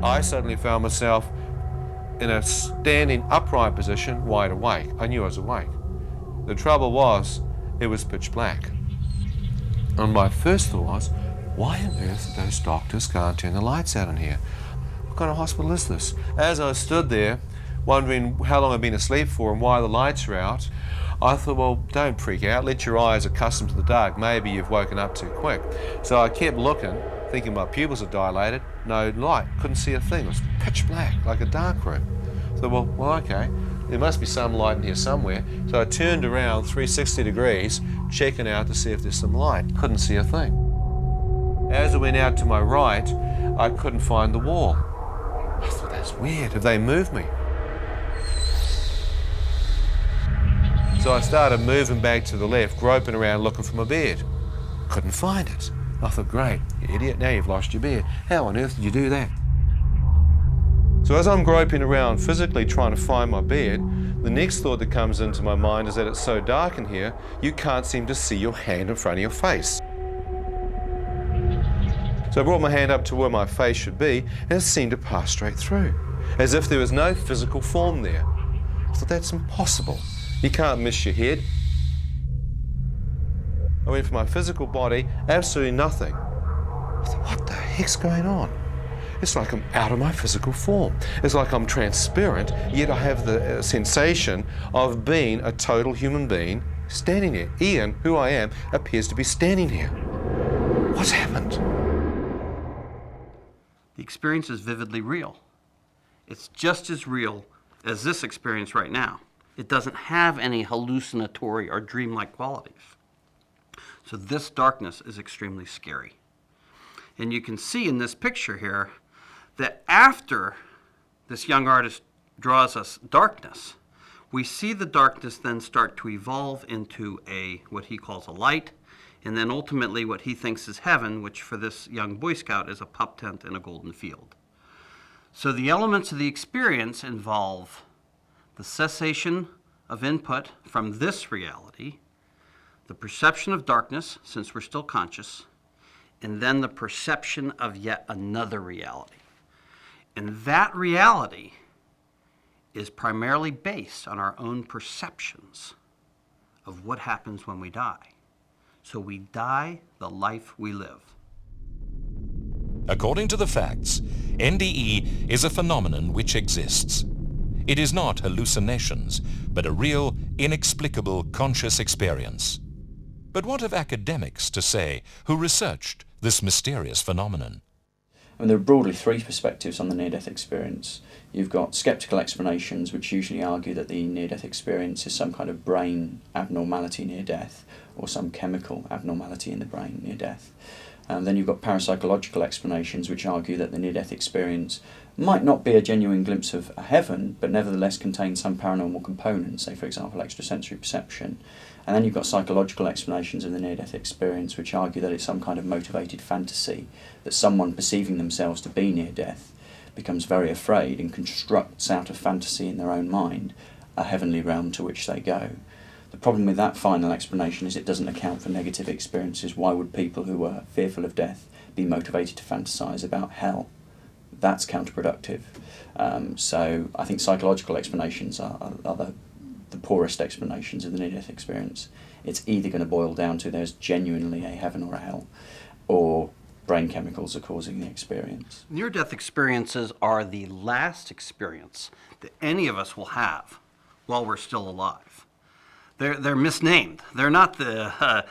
I suddenly found myself in a standing upright position, wide awake. I knew I was awake. The trouble was, it was pitch black. And my first thought was, why on earth those doctors can't turn the lights out in here? What kind of hospital is this? As I stood there, wondering how long I'd been asleep for and why the lights were out, I thought, well, don't freak out. Let your eyes accustom to the dark. Maybe you've woken up too quick. So I kept looking, thinking my pupils had dilated. No light. Couldn't see a thing. It was pitch black, like a dark room. So, well, okay. There must be some light in here somewhere. So I turned around 360 degrees, checking out to see if there's some light. Couldn't see a thing. As I went out to my right, I couldn't find the wall. I thought, that's weird. Have they moved me? So I started moving back to the left, groping around looking for my beard. Couldn't find it. I thought, great, you idiot, now you've lost your beard. How on earth did you do that? So as I'm groping around physically trying to find my beard, the next thought that comes into my mind is that it's so dark in here, you can't seem to see your hand in front of your face. So I brought my hand up to where my face should be, and it seemed to pass straight through, as if there was no physical form there. I thought, that's impossible. You can't miss your head. I went for my physical body, absolutely nothing. I thought, what the heck's going on? It's like I'm out of my physical form. It's like I'm transparent, yet I have the sensation of being a total human being standing here. Ian, who I am, appears to be standing here. What's happened? The experience is vividly real. It's just as real as this experience right now. It doesn't have any hallucinatory or dreamlike qualities. So this darkness is extremely scary. And you can see in this picture here that after this young artist draws us darkness, we see the darkness then start to evolve into what he calls a light, and then ultimately what he thinks is heaven, which for this young Boy Scout is a pup tent in a golden field. So the elements of the experience involve the cessation of input from this reality, the perception of darkness, since we're still conscious, and then the perception of yet another reality. And that reality is primarily based on our own perceptions of what happens when we die. So we die the life we live. According to the facts, NDE is a phenomenon which exists. It is not hallucinations, but a real, inexplicable conscious experience. But what have academics to say who researched this mysterious phenomenon? And there are broadly three perspectives on the near-death experience. You've got sceptical explanations, which usually argue that the near-death experience is some kind of brain abnormality near death, or some chemical abnormality in the brain near death. Then you've got parapsychological explanations, which argue that the near-death experience might not be a genuine glimpse of a heaven, but nevertheless contains some paranormal components, say for example extrasensory perception. And then you've got psychological explanations of the near-death experience, which argue that it's some kind of motivated fantasy, that someone perceiving themselves to be near death becomes very afraid and constructs out of fantasy in their own mind a heavenly realm to which they go. The problem with that final explanation is it doesn't account for negative experiences. Why would people who are fearful of death be motivated to fantasize about hell? That's counterproductive. So I think psychological explanations are the poorest explanations of the near-death experience. It's either going to boil down to there's genuinely a heaven or a hell, or brain chemicals are causing the experience. Near-death experiences are the last experience that any of us will have while we're still alive. They're misnamed. They're not the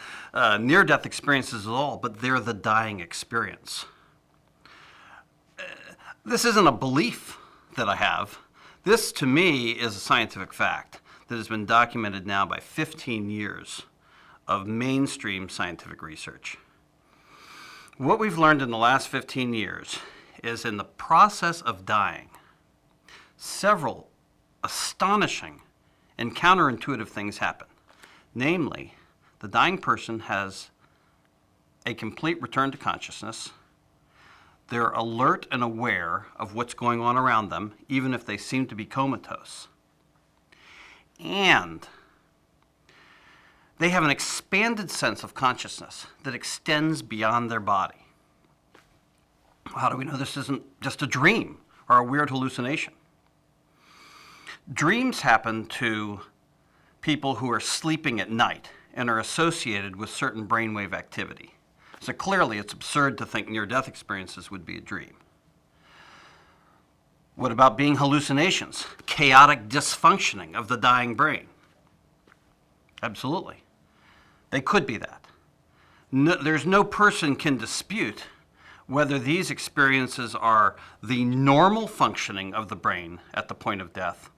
near-death experiences at all, but they're the dying experience. This isn't a belief that I have. This, to me, is a scientific fact that has been documented now by 15 years of mainstream scientific research. What we've learned in the last 15 years is in the process of dying, several astonishing and counterintuitive things happen. Namely, the dying person has a complete return to consciousness. They're alert and aware of what's going on around them, even if they seem to be comatose. And they have an expanded sense of consciousness that extends beyond their body. How do we know this isn't just a dream or a weird hallucination? Dreams happen to people who are sleeping at night and are associated with certain brainwave activity. So clearly it's absurd to think near-death experiences would be a dream. What about being hallucinations? Chaotic dysfunctioning of the dying brain. Absolutely. They could be that. There's no person can dispute whether these experiences are the normal functioning of the brain at the point of death,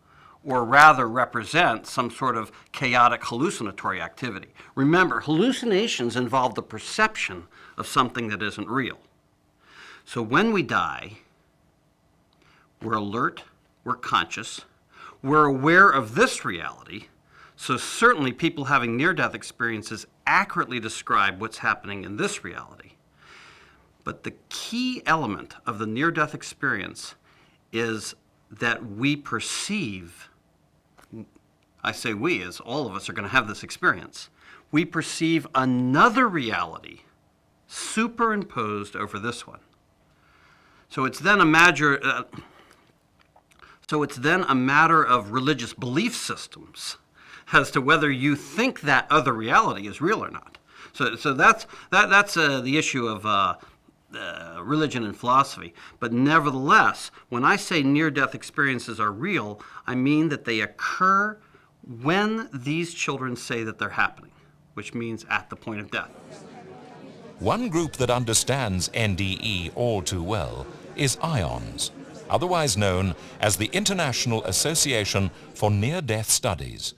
or rather represent some sort of chaotic hallucinatory activity. Remember, hallucinations involve the perception of something that isn't real. So when we die, we're alert, we're conscious, we're aware of this reality, so certainly people having near-death experiences accurately describe what's happening in this reality. But the key element of the near-death experience is that we perceive, I say we, as all of us are going to have this experience, we perceive another reality superimposed over this one. So it's then a matter of religious belief systems as to whether you think that other reality is real or not. So that's the issue of religion and philosophy. But nevertheless, when I say near-death experiences are real, I mean that they occur when these children say that they're happening, which means at the point of death. One group that understands NDE all too well is IONS, otherwise known as the International Association for Near-Death Studies.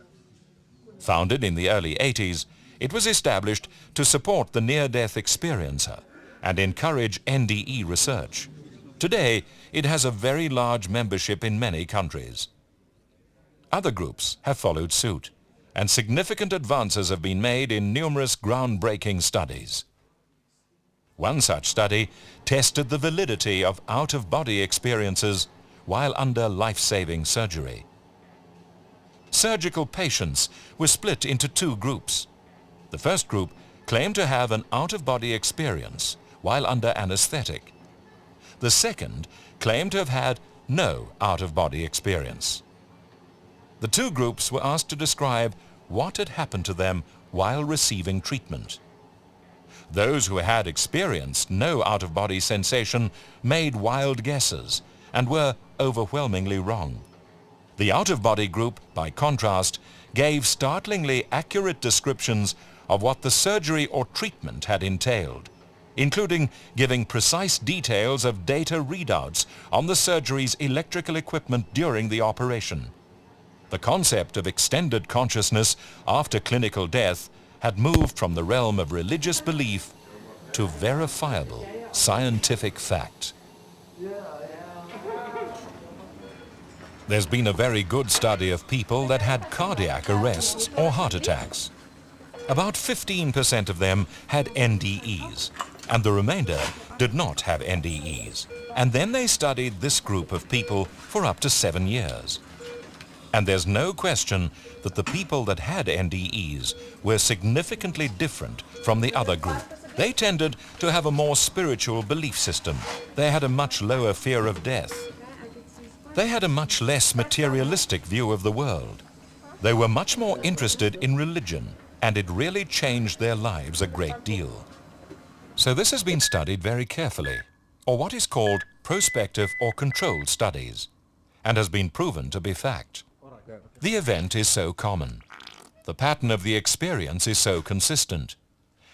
Founded in the early 80s, it was established to support the near-death experiencer and encourage NDE research. Today, it has a very large membership in many countries. Other groups have followed suit, and significant advances have been made in numerous groundbreaking studies. One such study tested the validity of out-of-body experiences while under life-saving surgery. Surgical patients were split into two groups. The first group claimed to have an out-of-body experience while under anesthetic. The second claimed to have had no out-of-body experience. The two groups were asked to describe what had happened to them while receiving treatment. Those who had experienced no out-of-body sensation made wild guesses and were overwhelmingly wrong. The out-of-body group, by contrast, gave startlingly accurate descriptions of what the surgery or treatment had entailed, including giving precise details of data readouts on the surgery's electrical equipment during the operation. The concept of extended consciousness after clinical death had moved from the realm of religious belief to verifiable scientific fact. There's been a very good study of people that had cardiac arrests or heart attacks. About 15% of them had NDEs, and the remainder did not have NDEs. And then they studied this group of people for up to 7 years. And there's no question that the people that had NDEs were significantly different from the other group. They tended to have a more spiritual belief system. They had a much lower fear of death. They had a much less materialistic view of the world. They were much more interested in religion, and it really changed their lives a great deal. So this has been studied very carefully, or what is called prospective or controlled studies, and has been proven to be fact. The event is so common, the pattern of the experience is so consistent,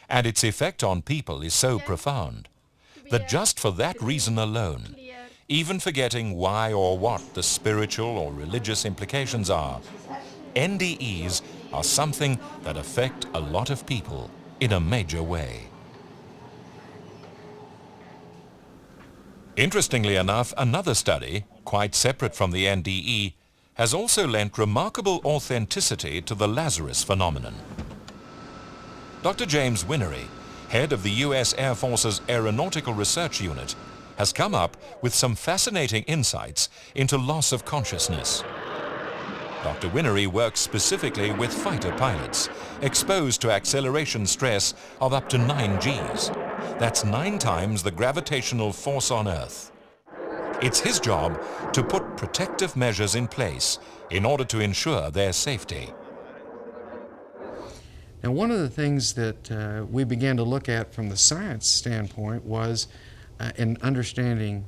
and its effect on people is so profound, that just for that reason alone, even forgetting why or what the spiritual or religious implications are, NDEs are something that affect a lot of people in a major way. Interestingly enough, another study, quite separate from the NDE, has also lent remarkable authenticity to the Lazarus phenomenon. Dr. James Winery, head of the U.S. Air Force's Aeronautical Research Unit, has come up with some fascinating insights into loss of consciousness. Dr. Winery works specifically with fighter pilots, exposed to acceleration stress of up to 9 Gs. That's 9 times the gravitational force on Earth. It's his job to put protective measures in place in order to ensure their safety. Now, one of the things that we began to look at from the science standpoint was in understanding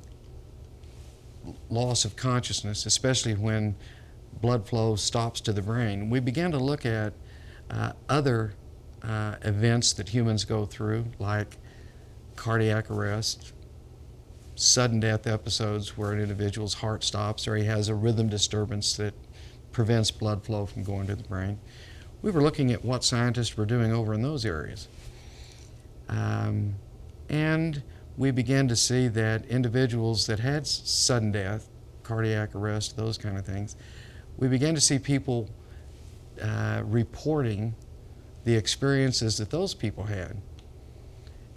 loss of consciousness, especially when blood flow stops to the brain. We began to look at other events that humans go through, like cardiac arrest, sudden death episodes where an individual's heart stops or he has a rhythm disturbance that prevents blood flow from going to the brain. We were looking at what scientists were doing over in those areas. And we began to see that individuals that had sudden death, cardiac arrest, those kind of things, we began to see people reporting the experiences that those people had.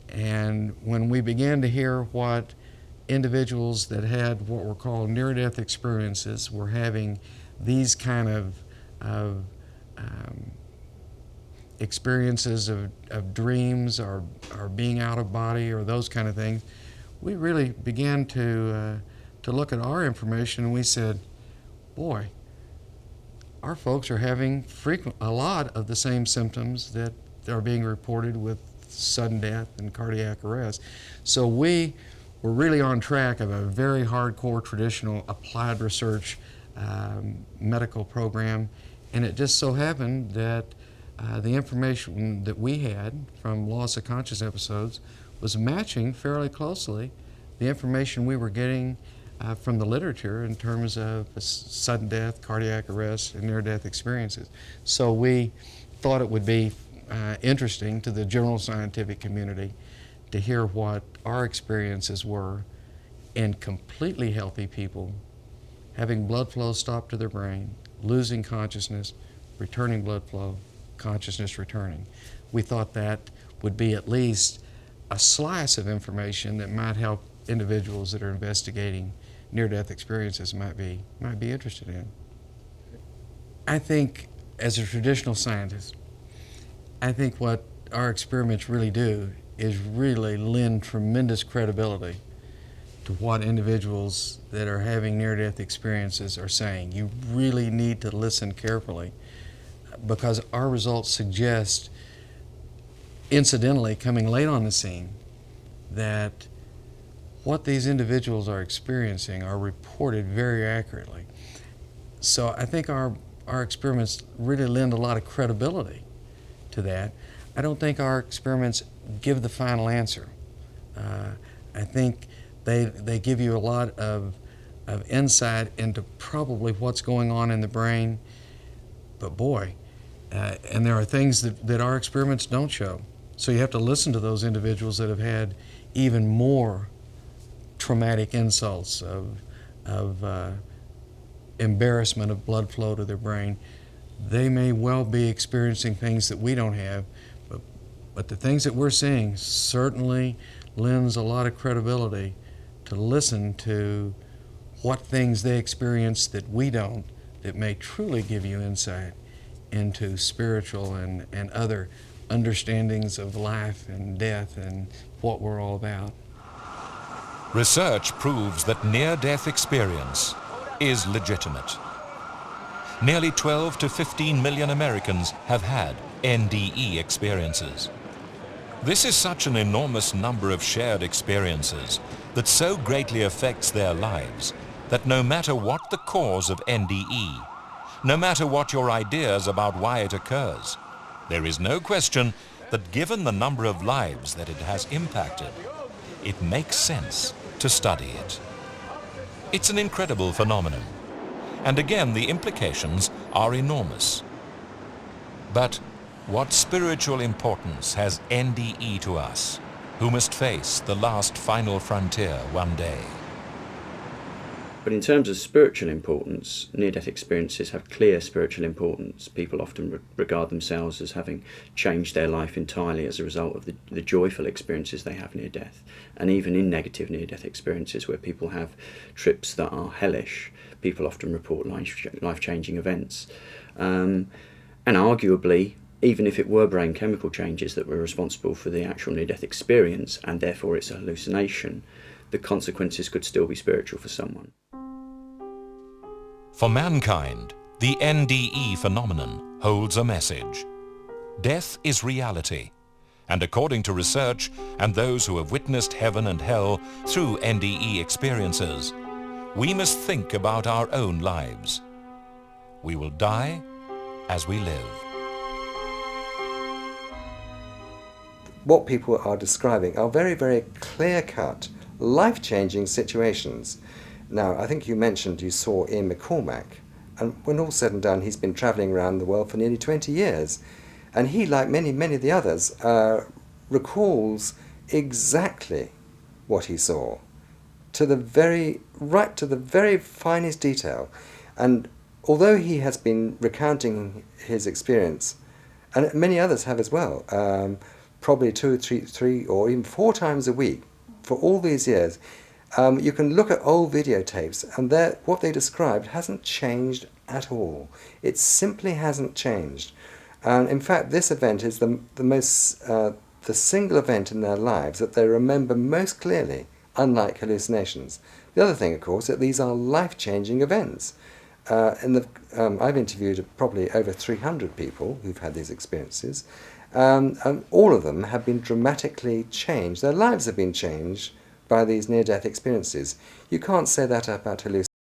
And when we began to hear what individuals that had what were called near-death experiences were having these kind of experiences of dreams or being out of body or those kind of things, we really began to look at our information, and we said, boy, our folks are having a lot of the same symptoms that are being reported with sudden death and cardiac arrest. So we were really on track of a very hardcore traditional applied research medical program, and it just so happened that the information that we had from loss of conscious episodes was matching fairly closely the information we were getting from the literature in terms of sudden death, cardiac arrest, and near-death experiences. So we thought it would be interesting to the general scientific community to hear what our experiences were in completely healthy people having blood flow stop to their brain, losing consciousness, returning blood flow, consciousness returning. We thought that would be at least a slice of information that might help individuals that are investigating near-death experiences might be interested in. I think as a traditional scientist, I think what our experiments really do is really lend tremendous credibility to what individuals that are having near-death experiences are saying. You really need to listen carefully because our results suggest, incidentally, coming late on the scene, that what these individuals are experiencing are reported very accurately. So I think our experiments really lend a lot of credibility to that. I don't think our experiments give the final answer. I think they give you a lot of insight into probably what's going on in the brain, but boy, and there are things that our experiments don't show. So you have to listen to those individuals that have had even more traumatic insults of embarrassment of blood flow to their brain. They may well be experiencing things that we don't have, but the things that we're seeing certainly lends a lot of credibility to listen to what things they experience that we don't, that may truly give you insight into spiritual and other understandings of life and death and what we're all about. Research proves that near-death experience is legitimate. Nearly 12 to 15 million Americans have had NDE experiences. This is such an enormous number of shared experiences that so greatly affects their lives that no matter what the cause of NDE, no matter what your ideas about why it occurs, there is no question that given the number of lives that it has impacted, it makes sense to study it. It's an incredible phenomenon, and again the implications are enormous. But what spiritual importance has NDE to us, who must face the last final frontier one day? But in terms of spiritual importance, near-death experiences have clear spiritual importance. People often regard themselves as having changed their life entirely as a result of the joyful experiences they have near-death. And even in negative near-death experiences where people have trips that are hellish, people often report life-changing events. And arguably, even if it were brain chemical changes that were responsible for the actual near-death experience, and therefore it's a hallucination, the consequences could still be spiritual for someone. For mankind, the NDE phenomenon holds a message. Death is reality, and according to research and those who have witnessed heaven and hell through NDE experiences, we must think about our own lives. We will die as we live. What people are describing are very, very clear-cut, life-changing situations. Now, I think you mentioned you saw Ian McCormack, and when all's said and done, he's been travelling around the world for nearly 20 years. And he, like many, many of the others, recalls exactly what he saw, right to the very finest detail. And although he has been recounting his experience, and many others have as well, probably 2, 3, or even 4 times a week for all these years, you can look at old videotapes, and what they described hasn't changed at all. It simply hasn't changed. And in fact, this event is the single event in their lives that they remember most clearly, unlike hallucinations. The other thing, of course, that these are life-changing events. I've interviewed probably over 300 people who've had these experiences, and all of them have been dramatically changed. Their lives have been changed by these near-death experiences. You can't say that about hallucinations.